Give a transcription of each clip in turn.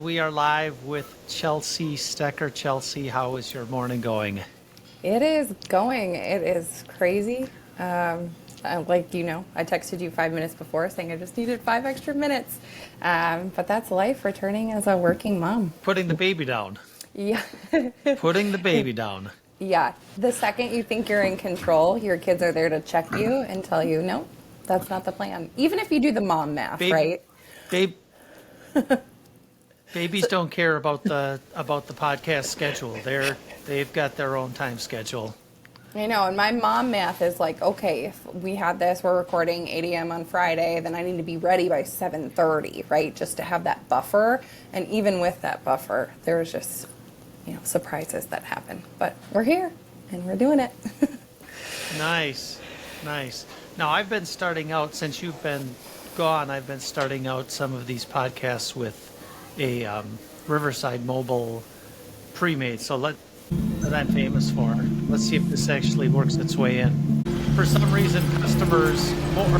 We are live with Chelsea Stecker. Chelsea, how is your morning going? It is going. It is crazy. I texted you 5 minutes before saying I just needed 5 extra minutes. But that's life returning as a working mom. Putting the baby down. Yeah. Putting the baby down. Yeah. The second you think you're in control, your kids are there to check you and tell you, no, that's not the plan. Even if you do the mom math, Babe, right? babe, babies don't care about the podcast schedule. They've got their own time schedule. I know, and my mom math is like, okay, if we had this, we're recording 8 a.m. on Friday, then I need to be ready by 7:30, right? Just to have that buffer. And even with that buffer, there's just, surprises that happen. But we're here, and we're doing it. Nice, nice. Now, I've been starting out, since you've been gone, I've been starting out some of these podcasts with a Riverside Mobile pre-made. That I'm famous for. Let's see if this actually works its way in. For some reason, customers more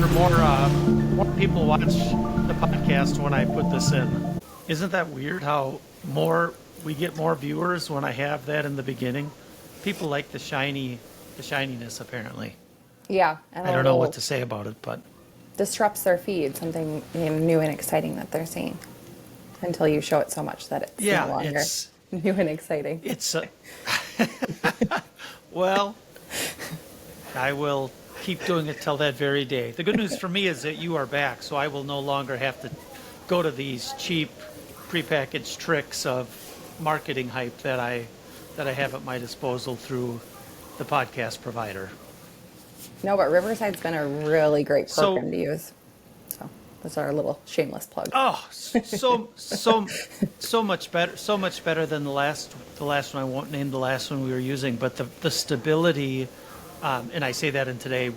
people watch the podcast when I put this in. Isn't that weird? How we get more viewers when I have that in the beginning. People like the shininess apparently. Yeah. And I don't know what to say about it, but disrupts their feed, something new and exciting that they're seeing, until you show it so much that it's no longer new and exciting. It's well, I will keep doing it till that very day. The good news for me is that you are back, so I will no longer have to go to these cheap prepackaged tricks of marketing hype that I have at my disposal through the podcast provider. No, but Riverside's been a really great program to use. So that's our little shameless plug. Oh, so much better, so much better than the last one. I won't name the last one we were using, but the stability, and I say that in today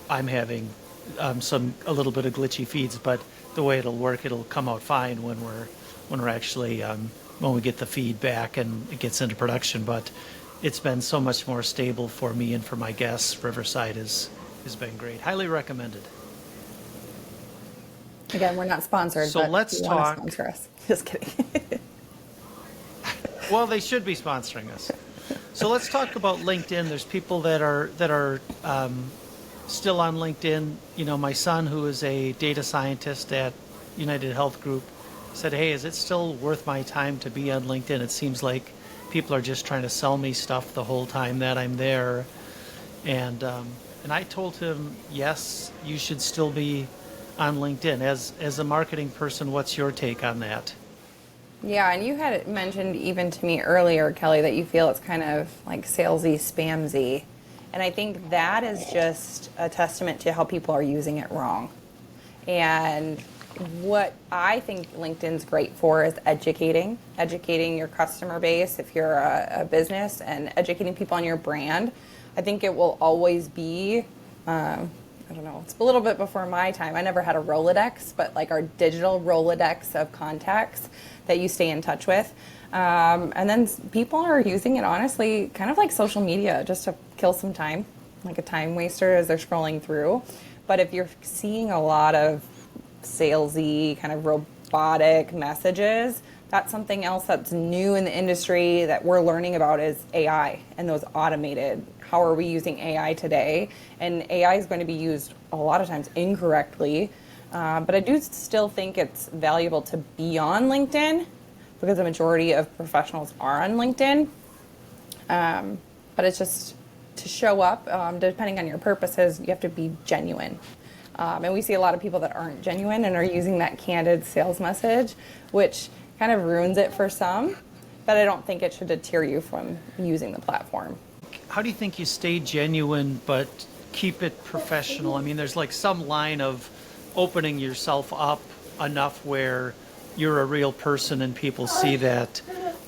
I'm having a little bit of glitchy feeds, but the way it'll work, it'll come out fine when we're actually when we get the feedback and it gets into production. But it's been so much more stable for me and for my guests. Riverside has been great. Highly recommended. Again, we're not sponsored. So but let's if you want talk. to sponsor us. Just kidding. Well, they should be sponsoring us. So let's talk about LinkedIn. There's people that are still on LinkedIn. My son, who is a data scientist at United Health Group, said, "Hey, is it still worth my time to be on LinkedIn? It seems like people are just trying to sell me stuff the whole time that I'm there." And I told him, yes, you should still be on LinkedIn. As a marketing person, what's your take on that? Yeah, and you had mentioned even to me earlier, Kelly, that you feel it's kind of like salesy, spamsy. And I think that is just a testament to how people are using it wrong. And what I think LinkedIn's great for is educating your customer base if you're a business, and educating people on your brand. I think it will always be, I don't know, it's a little bit before my time. I never had a Rolodex, but like our digital Rolodex of contacts that you stay in touch with. And then people are using it, honestly, kind of like social media, just to kill some time, like a time waster as they're scrolling through. But if you're seeing a lot of salesy, kind of robotic messages, that's something else that's new in the industry that we're learning about is AI and those automated. How are we using AI today? And AI is going to be used a lot of times incorrectly. But I do still think it's valuable to be on LinkedIn because the majority of professionals are on LinkedIn. But it's just to show up, depending on your purposes, you have to be genuine. And we see a lot of people that aren't genuine and are using that candid sales message, which kind of ruins it for some. But I don't think it should deter you from using the platform. How do you think you stay genuine but keep it professional? I mean, there's like some line of opening yourself up enough where you're a real person and people see that,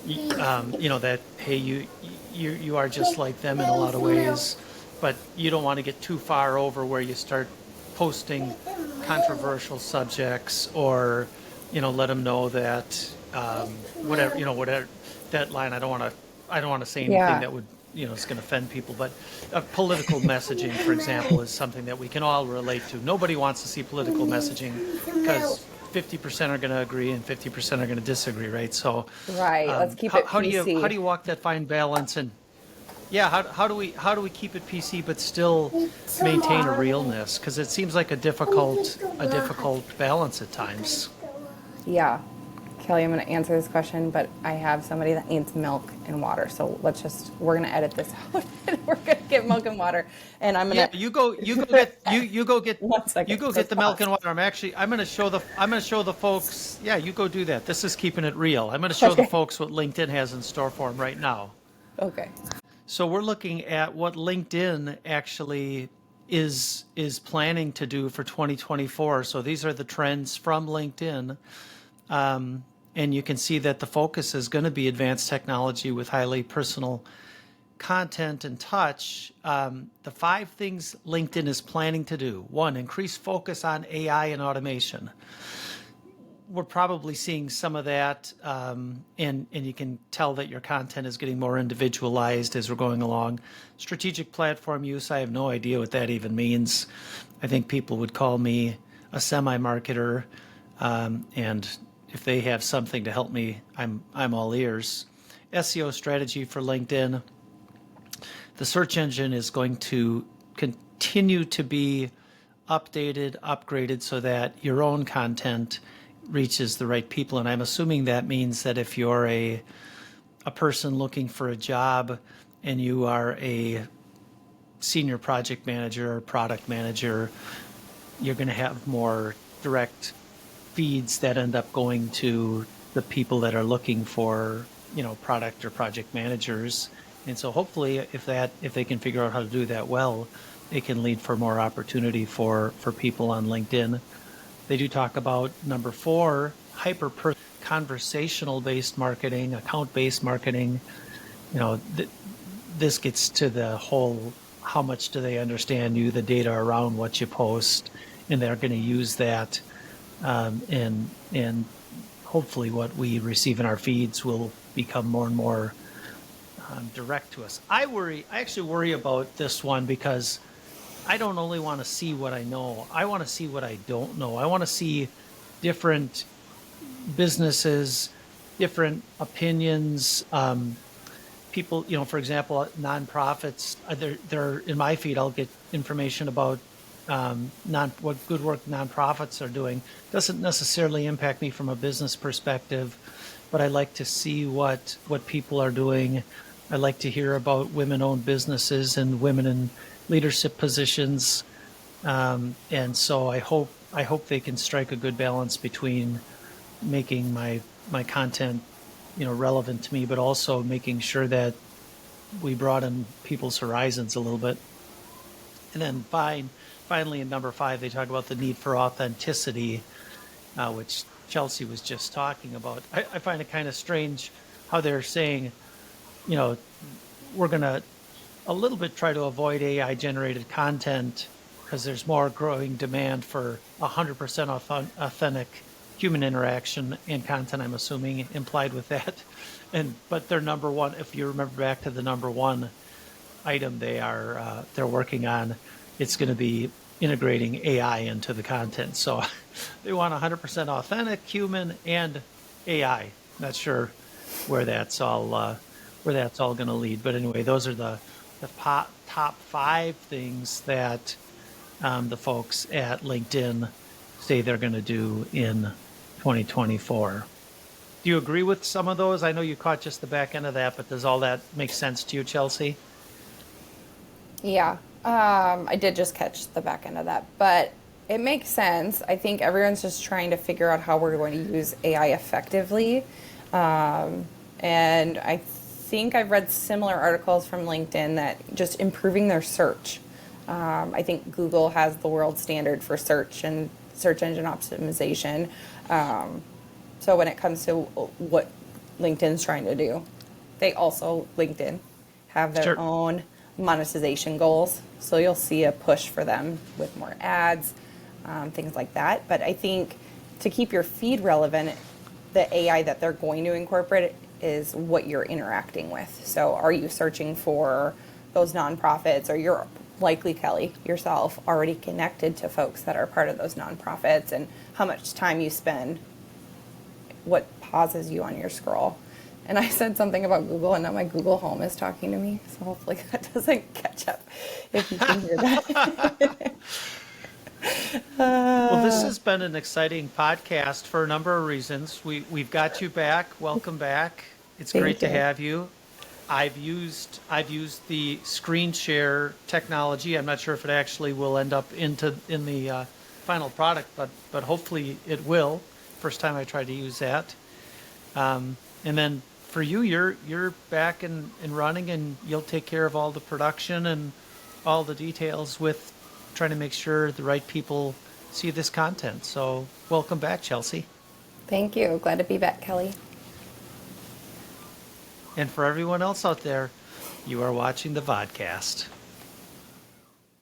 that, hey, you are just like them in a lot of ways, but you don't want to get too far over where you start posting controversial subjects or, let them know that, whatever that line, I don't want to say anything that would, it's going to offend people, but political messaging, for example, is something that we can all relate to. Nobody wants to see political messaging because 50% are going to agree and 50% are going to disagree, right? So, Right. Let's keep it how do PC. you walk that fine balance? And yeah, how do we keep it PC but still maintain a realness? Because it seems like a difficult balance at times. Yeah. Kelly, I'm going to answer this question, but I have somebody that needs milk and water. So we're going to edit this out and we're going to get milk and water. And I'm going Yeah, to, one you second. go So get the milk and pause. water. I'm going to show the folks. Yeah, you go do that. This is keeping it real. I'm going to show the Okay. folks what LinkedIn has in store for them right now. Okay. So we're looking at what LinkedIn actually is planning to do for 2024. So these are the trends from LinkedIn. And you can see that the focus is going to be advanced technology with highly personal content and touch. The 5 things LinkedIn is planning to do: 1, increase focus on AI and automation. We're probably seeing some of that, and you can tell that your content is getting more individualized as we're going along. Strategic platform use, I have no idea what that even means. I think people would call me a semi-marketer, and if they have something to help me, I'm all ears. SEO strategy for LinkedIn. The search engine is going to continue to be updated, upgraded so that your own content reaches the right people. And I'm assuming that means that if you're a person looking for a job and you are a senior project manager or product manager, you're going to have more direct feeds that end up going to the people that are looking for, product or project managers. And so hopefully if they can figure out how to do that well, it can lead for more opportunity for people on LinkedIn. They do talk about number 4, conversational based marketing, account based marketing. This gets to the whole, how much do they understand you, the data around what you post, and they're going to use that, and hopefully what we receive in our feeds will become more and more direct to us. I actually worry about this one because I don't only want to see what I know. I want to see what I don't know. I want to see different businesses, different opinions, people, for example, nonprofits. They're in my feed. I'll get information about what good work nonprofits are doing. Doesn't necessarily impact me from a business perspective, but I like to see what people are doing. I like to hear about women-owned businesses and women in leadership positions, and so I hope they can strike a good balance between making my content, relevant to me, but also making sure that we broaden people's horizons a little bit. And then finally, in number 5, they talk about the need for authenticity, which Chelsea was just talking about. I find it kind of strange how they're saying, we're going to a little bit try to avoid AI generated content because there's more growing demand for 100% authentic human interaction and content, I'm assuming, implied with that. But their number one, if you remember back to the number 1 item they're working on, it's going to be integrating AI into the content. So they want 100% authentic, human, and AI. Not sure where that's all going to lead. But anyway, those are the top 5 things that the folks at LinkedIn say they're going to do in 2024. Do you agree with some of those? I know you caught just the back end of that, but does all that make sense to you, Chelsea? Yeah. I did just catch the back end of that, but it makes sense. I think everyone's just trying to figure out how we're going to use AI effectively. And I think I've read similar articles from LinkedIn that just improving their search. I think Google has the world standard for search and search engine optimization. So when it comes to what LinkedIn's trying to do, LinkedIn have their Sure. own monetization goals. So you'll see a push for them with more ads, things like that. But I think to keep your feed relevant, the AI that they're going to incorporate is what you're interacting with. So are you searching for those nonprofits, or you're likely Kelly yourself, already connected to folks that are part of those nonprofits, and how much time you spend, what pauses you on your scroll. And I said something about Google, and now my Google Home is talking to me, so hopefully that doesn't catch up, if you can hear that. Well, this has been an exciting podcast for a number of reasons. We've got you back. Welcome back. It's Thank great to you. have you. I've used the screen share technology. I'm not sure if it actually will end up in the final product, but hopefully it will. First time I tried to use that. And then for you, you're back and running, and you'll take care of all the production and all the details with trying to make sure the right people see this content. So welcome back, Chelsea. Thank you. Glad to be back, Kelly. And for everyone else out there, you are watching the vodcast.